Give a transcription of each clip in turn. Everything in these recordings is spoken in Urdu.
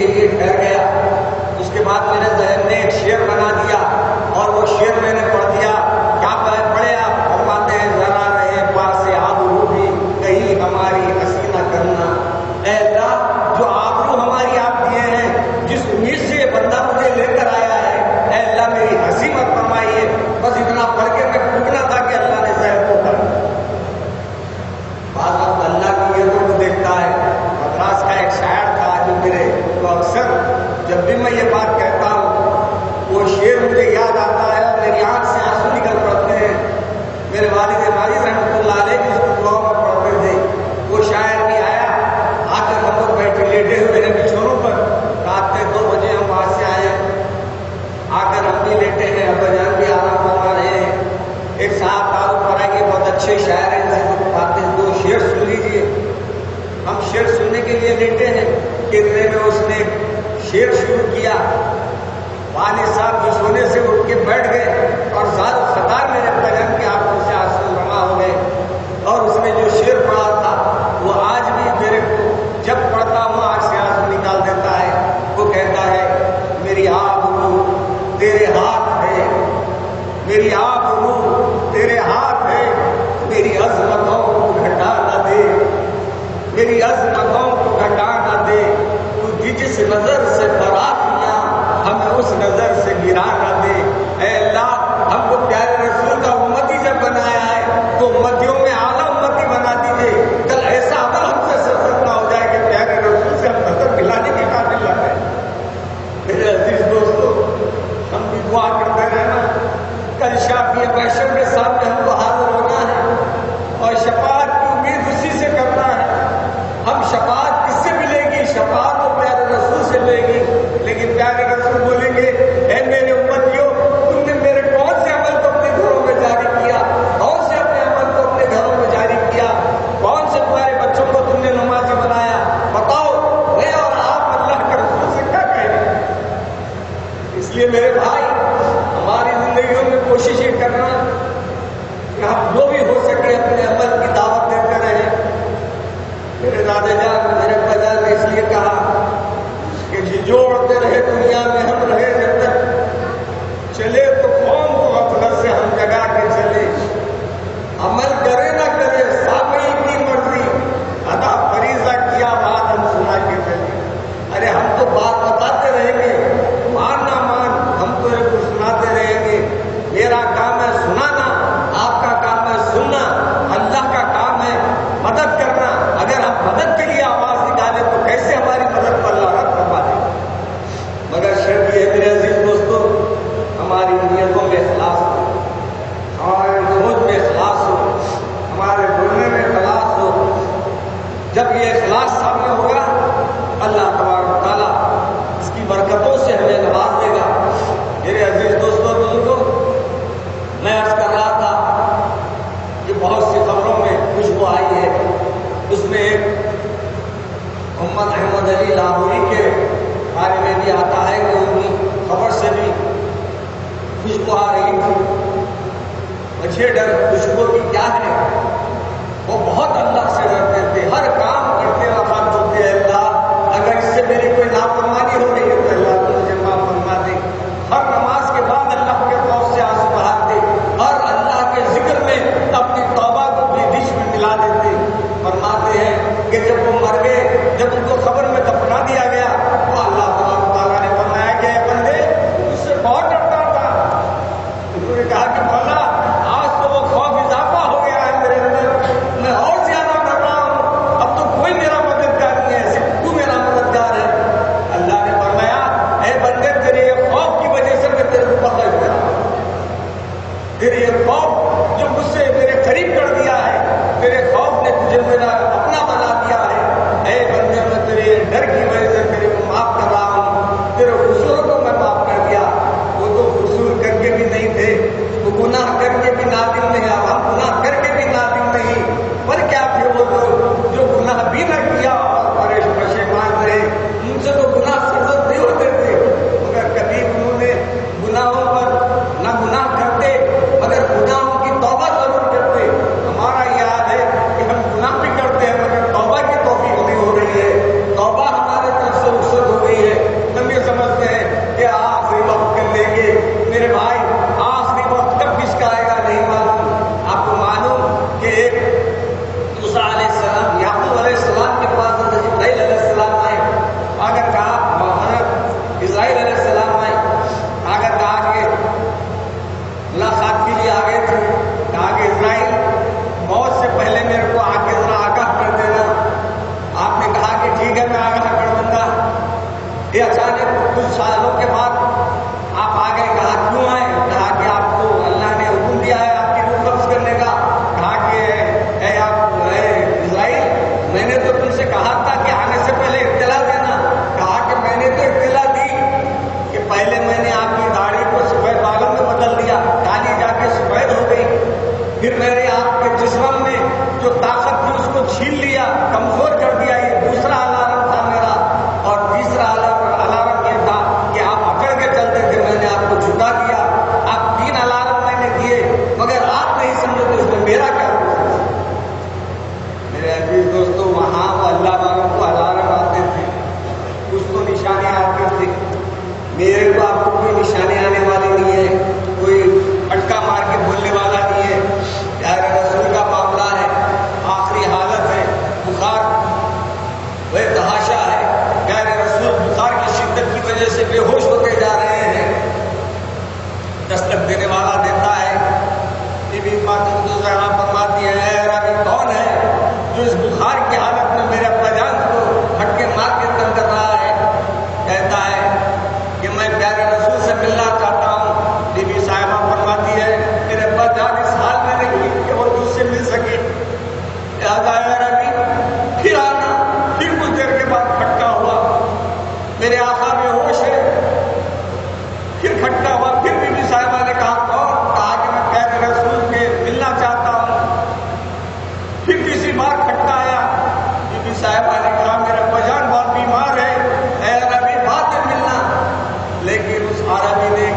لیے ٹھہر گیا. اس کے بعد میرے ذہن نے ایک شعر بنا دیا اور وہ شعر میں نے پڑھ دیا. کیا پڑھے آپ؟ فرماتے ہیں ذرا رہے پاس آبرو بھی کہیں ہماری ہنسی نہ کرنا. اے اللہ جو آبرو ہماری آپ دیے ہیں، جس امید سے یہ بندہ مجھے لے کر آیا ہے، اے اللہ میری ہنسی مت فرمائیے. بس اتنا پڑھ کے میں پوچھنا تھا کہ اللہ نے ذہن کو کر. بعض وقت اللہ کی یہ کو دیکھتا ہے. مدراس کا ایک شاعر تھا جو میرے تو اکثر جب بھی میں یہ بات کہتا ہوں وہ شعر مجھے یاد آتا ہے اور میری آنکھ سے آنسو نکل پڑتے ہیں. میرے والد ماجد رحمۃ اللہ علیہ جس کو دعا میں پڑھتے تھے، وہ شاعر بھی آیا. آ کر ہم لوگ بیٹھے لیٹے ہوئے ہیں بچھونوں پر. رات کے 2 بجے ہم وہاں سے آئے. آ کر ہم بھی لیٹے ہیں، ابا جان بھی آرام فرما رہے ہیں. ایک صاحب تعارف کرا کے بہت اچھے شاعر ہیں، باتیں 2 شعر سن لیجیے. ہم شعر سننے کے لیے لیٹے ہیں کہ اتنے میں اس نے شعر شروع کیا. والد صاحب جو سونے سے اٹھ کے بیٹھ گئے اور زار و خطار میرے پیغام کے آنکھوں سے آنسو جمع ہو گئے. اور اس نے جو شعر پڑھا تھا وہ آج بھی میرے کو جب پڑھتا ہوں آنکھ سے آنسو نکال دیتا ہے. وہ کہتا ہے میری آبرو تیرے ہاتھ ہے، میری آبرو تیرے ہاتھ ہے، میری عظمتوں کو گھٹا نہ دے، میری عظمتوں کو گھٹا نہ دے. تو جس نظر سے برات کیا ہمیں اس نظر سے گرا نہ دے. اے اللہ ہم کو پیارے رسول کا امتی جب بنایا ہے تو امتیوں میں اعلیٰ امتی بنا دیجیے. کل ایسا عمل ہم سے سرزد نہ ہو جائے کہ پیارے رسول سے ہم نظر ملانے کے قابل نہ رہے. میرے عزیز دوستو، ہم بھی دعا کرتے رہنا. کل شافی محشر کے سامنے ہم کو حاضر ہونا ہے اور شفاعت کی امید اسی سے کرنا ہے. ہم شفاعت کس سے ملے گی؟ شفاعت تو پیارے رسول سے ملے گی. لیکن پیارے رسول بولیں گے اے میرے امتیوں، تم نے میرے کون سے عمل کو اپنے گھروں میں جاری کیا؟ کون سے اپنے عمل کو اپنے گھروں میں جاری کیا؟ کون سے تمہارے بچوں کو تم نے نمازی بنایا؟ بتاؤ میں اور آپ اللہ کے رسول سے کیا کہیں؟ اس لیے میرے بھائی ہماری زندگیوں میں کوشش یہ کرنا کہ ہم جو بھی ہو سکے اپنے عمل کی دعوت دیتے رہیں. میرے دادا جان میرے ابا جان نے اس لیے کہا کہ جھنجھوڑتے رہے دنیا میں ہم رہے جب تک چلے تو قوم کو غفلت سے ہم جگا کے چلے. عمل کرے نہ کرے سامعی کی مرضی، ادا فریضہ کیا بات ہم سنا کے چلے. ارے ہم تو بات بتاتے رہیں گے، مان نہ مان ہم تو ایک کو سناتے رہیں گے. میرا کام ہے سنانا، آپ کا کام ہے سننا، اللہ کا کام ہے مدد کرنا. اگر ہم مدد کے لیے آواز نکالیں تو کیسے ہماری مدد پر اللہ رد کروا دے. مگر شرط یہ ہے میرے عزیز دوستو، ہماری نیتوں میں اخلاص ہو، ہمارے سوچ میں اخلاص ہو، ہمارے بولنے میں اخلاص ہو. جب یہ اخلاص سامنے ہوگا اللہ تبارک و تعالیٰ اس کی برکتوں سے ہمیں نواز دے گا. میرے عزیز دوستوں بزرگوں، میں عرض کر رہا تھا کہ بہت سی خبروں میں خوشبو آئی ہے. اس میں ایک محمد احمد علی لاہوری کے بارے میں بھی آتا ہے کہ ان کی خبر سے بھی خوشبو آ رہی تھی. مجھے ڈر خوشبو کی کیا ہے؟ وہ بہت اللہ سے ڈرتے تھے. ہر کام کرتے وقت ہوتے ہیں اللہ اگر اس سے میری کوئی نافرمانی ہو رہی ہے تو اللہ تو مجھے معاف فرما دے. ہر نماز کے بعد اللہ کے خوف سے آنسو بہاتے اور اللہ کے ذکر میں اپنی توبہ کو بھی ڈش میں ملا دیتے. فرماتے ہیں کہ جب وہ مر گئے، جب ان کو قبر میں دفنا دیا گیا تو اللہ تعالیٰ نے فرمایا کہ اے بندے اس سے بہت ڈرتا تھا. انہوں نے کہا کہ مولا آج تو وہ خوف اضافہ ہو گیا ہے میرے اندر، میں اور زیادہ ڈر رہا ہوں. اب تو کوئی میرا مددگار نہیں ہے، صرف تو میرا مددگار ہے. اللہ نے فرمایا اے بندے تیرے یہ خوف کی وجہ سے میں تیرے کو پکڑ گیا. تیرے یہ خوف جو مجھ سے میرے قریب کر دیا ہے، تیرے خوف نے تجھے میرا اپنا بنا دیا ہے. اے بندے میں تیرے ڈر کی وجہ سے تیرے کو معاف کر رہا ہوں، تیرے قصوروں کو میں معاف کر دیا. وہ تو قصور کر کے بھی نہیں تھے، وہ گناہ کر کے بھی نادم نہیں. اب ہم گناہ کر کے بھی نادم نہیں، پر کیا پھر وہ لوگ جو گناہ بھی نہ کیا اور پشیمان رہے، ان سے تو گناہ سرزد نہیں ہوتے تھے. مگر کبھی انہوں نے گناہوں پر نہ گناہ کرتے مگر گناہوں کی توبہ ضرور کرتے. ہمارا یاد ہے کہ ہم گناہ بھی کرتے دینے والا دیتا ہے۔ بی بی فاطمہ زہرا فرماتی ہے اے ربی کون ہے جو اس بخار کی حالت میں میرے ابا جان کو ہٹ کے مار کے تنگ کر رہا ہے؟ کہتا ہے کہ میں پیارے رسول سے ملنا چاہتا ہوں۔ بی بی صاحبہ فرماتی ہے میرے ابا جان اس حال میں نہیں کہ وہ تجھ سے مل سکے، لہٰذا اے ربی پھر آنا۔ پھر کچھ دیر کے بعد کھٹکا ہوا، میرے آقا بے ہوش ہے۔ پھر کھٹکا ہوا، پھر بی بی صاحبہ نے کہا کون؟ کہا کہ میں پیارے رسول کے ملنا چاہتا ہوں۔ پھر تیسری بار کھٹکا آیا، بی بی صاحبہ نے کہا میرا بجان بہت بیمار ہے، اے عربی بعد میں ملنا۔ لیکن اس عربی نے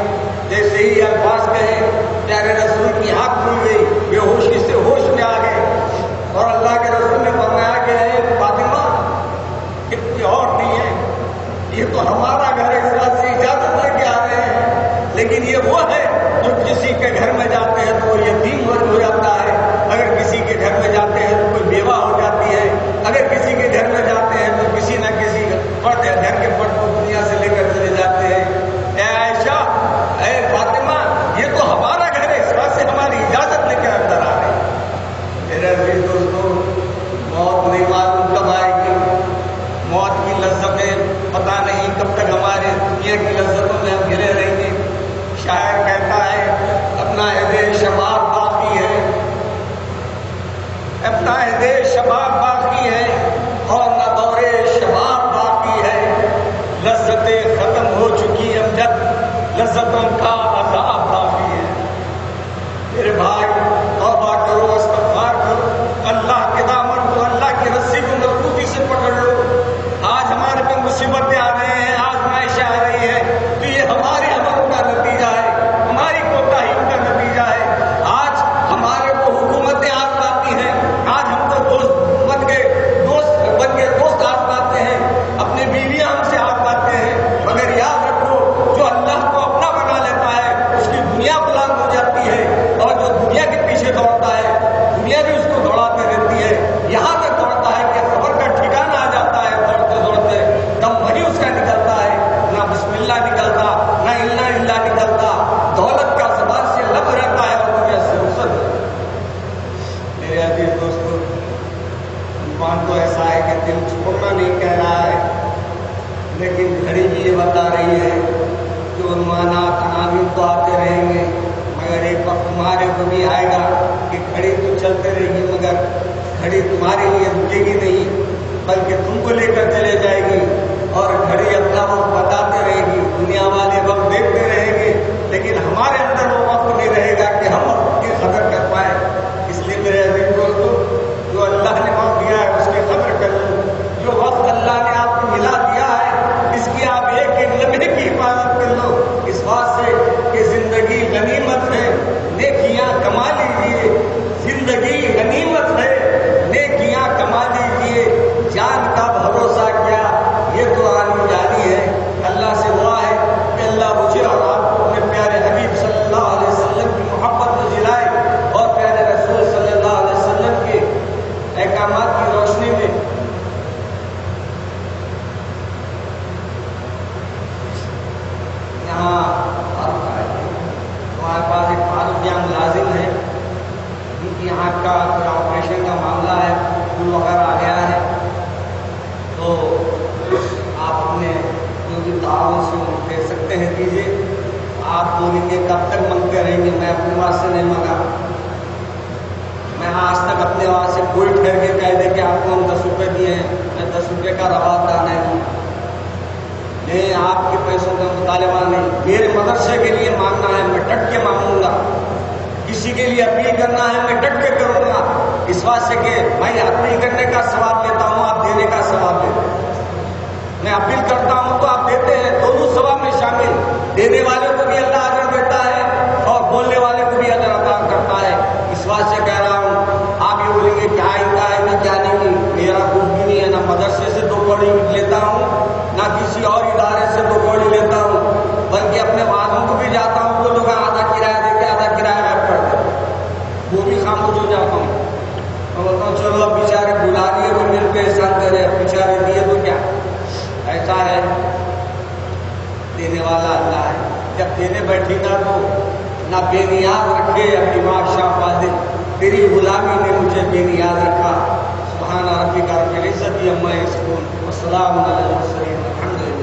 جیسے ہی الفاظ کہے پیارے رسول کی آنکھ کھل گئی، بے ہوشی سے ہوش میں آ گئے، اور اللہ کے رسول نے فرمایا کہ اے فاطمہ کوئی اور نہیں ہے، یہ تو ہمارا گھر ہے، اس بات سے اجازت لے کے آ رہے ہیں، لیکن یہ وہ ہے جو کسی کے گھر میں جاتے ہیں تو وہ یتیم ہو جاتا ہے، اگر کسی کے گھر میں جاتے ہیں تو کوئی بیوہ ہو جاتی ہے، اگر کسی کے گھر میں جاتے ہیں تو کسی نہ کسی فرد یا گھر کے فرد کو دنیا سے لے کر چلے جاتے ہیں۔ اے عائشہ، اے فاطمہ، یہ تو ہمارا گھر ہے، اس بات سے ہماری اجازت لے کر اندر آ رہے ہیں۔ میرے عزیز دوستو، موت نہیں معلوم کب آئے گی، موت کی لذتیں پتہ نہیں کب تک ہمارے دنیا کی لذتوں میں ہم گھرے رہیں گے۔ شاعر کہتا ہے اپنا عہد شباب باقی ہے، اپنا عہد شباب باقی ہے اور نہ دور شباب باقی ہے، لذتیں ختم ہو چکی ہم جب لذتوں کا عذاب باقی ہے۔ میرے بھائی توبہ کرو، استغفار کرو، اللہ کے دامن کو، اللہ کی رسی کو مضبوطی سے پکڑ لو۔ آج ہمارے پہ مصیبتیں آ رہے ہیں، آزمائش آ رہی ہے، تو یہ ہمارے عمل کا نتیجہ ہے، ہماری کوتاہیوں کا نتیجہ ہے۔ آج ہمارے کو حکومتیں آزماتی ہیں، آج ہم کو دوست بن کے دوست آزماتے ہیں، اپنی بیویاں ہم سے آزماتے ہیں، مگر یاد رکھو جو اللہ کو اپنا بنا لیتا ہے اس کی دنیا بلند ہو جاتی ہے، اور جو دنیا کے پیچھے دوڑتا ہے دنیا بھی اس کو دوڑاتے رہتی ہے، یہاں تک دوڑتا ہے کہ خبر کا ٹھکانہ آ جاتا ہے، دوڑتے دوڑتے دم وہی اس کا نکلتا ہے، نہ بسم اللہ نکلتا، نہ اللہ نکلتا، دولت کا زبان سے لب رہتا ہے اور دنیا سے رخصت۔ میرے عزیز دوستو، عنوان تو ایسا ہے کہ دل چھوڑنا نہیں کہہ رہا ہے، لیکن گھڑی بھی یہ بتا رہی ہے جو عنوانات عناوین تو آتے رہیں گے، مگر ایک وقت تمہارے کو بھی آئے گا کہ گھڑی تو چلتے رہے گی، مگر گھڑی تمہارے لیے رکے گی نہیں، بلکہ تم کو لے کر چلے جائے گی، اور گھڑی اپنا وقت بتاتے رہے گی، دنیا والے وقت دیکھتے رہیں گے، لیکن ہمارے اندر وہ وقت نہیں رہے گا کہ ہم وقت کی قدر کر پائیں۔ اس لیے میرے عزیز دوستو، جو اللہ نے وقت دیا ہے اس کی قدر کر لو، جو وقت اللہ نے آپ کو ملا دیا ہے اس کی آپ ایک ایک لمحے کی حفاظت کر لو، اس بات سے کہ زندگی غنیمت ہے، نیکیاں کما لیجیے، زندگی غنیمت ہے، نیکیاں کما لیجیے، جان کا بھروسہ کیا، یہ تو عالی جانی ہے۔ اللہ سے دعا ہے کہ اللہ مجھے اور آپ کو اپنے پیارے حبیب صلی اللہ علیہ وسلم کی محبت میں جلائے، اور پیارے رسول صلی اللہ علیہ وسلم کے احکامات کی روشنی میں یہاں ہمارے پاس ایک فاروق جان ملازم ہے، ان کی یہاں کا آپریشن کا معاملہ ہے، پھول وغیرہ آ گیا ہے، تو آپ اپنے جو بھی تعاون سے دے سکتے ہیں دیجیے۔ آپ بولیں گے کب تک منگتے رہیں گے، میں اپنے واسطے نہیں منگا، میں آج تک اپنے وہاں سے کوئی ٹھہر کے کہہ دے کہ آپ کو ہم 10 روپے دیے ہیں، میں 10 روپے کا روادہ نہیں، میں آپ کے پیسوں کا مطالبہ نہیں، میرے مدرسے کے لیے مانگنا ہے میں ڈٹ کے مانگوں گا، کسی کے لیے اپیل کرنا ہے میں ڈٹ کے کروں گا، اس بات سے کہ میں اپیل کرنے کا ثواب لیتا ہوں، آپ دینے کا ثواب لیتے ہیں، میں اپیل کرتا ہوں تو آپ دیتے ہیں، دونوں ثواب میں شامل، دینے والے کو بھی اللہ اجر دیتا ہے اور بولنے والے کو بھی اجر عطا کرتا ہے۔ اس بات سے کہہ رہا ہوں، آپ یہ بولیں گے کیا آئندہ ہے میں کیا نہیں، میرا کچھ بھی نہیں ہے، نہ مدرسے سے 2 کوڑی لیتا ہوں، نہ کسی اور ادارے سے 2 کوڑی لیتا ہوں، بلکہ اپنے والوں کو بھی جاتا ہوں تو لوگ آدھا کرایہ دے کے آدھا کرایہ غائب کر دیں، وہ بھی خاموش ہو جاتا ہوں، میں بولتا ہوں چلو اب بیچارے بلا لیے تو میرے پہ احسان کرے، اب بیچارے دیے تو کیا، ایسا ہے، دینے والا اللہ ہے، جب دینے بیٹھی گا تو نہ بے نیاز رکھے اپنی ماں شاہ فاضل، تیری غلامی نے مجھے بے نیاز رکھا۔ سبحان ربک رب العزت عما یصفون وسلام علی المرسلین۔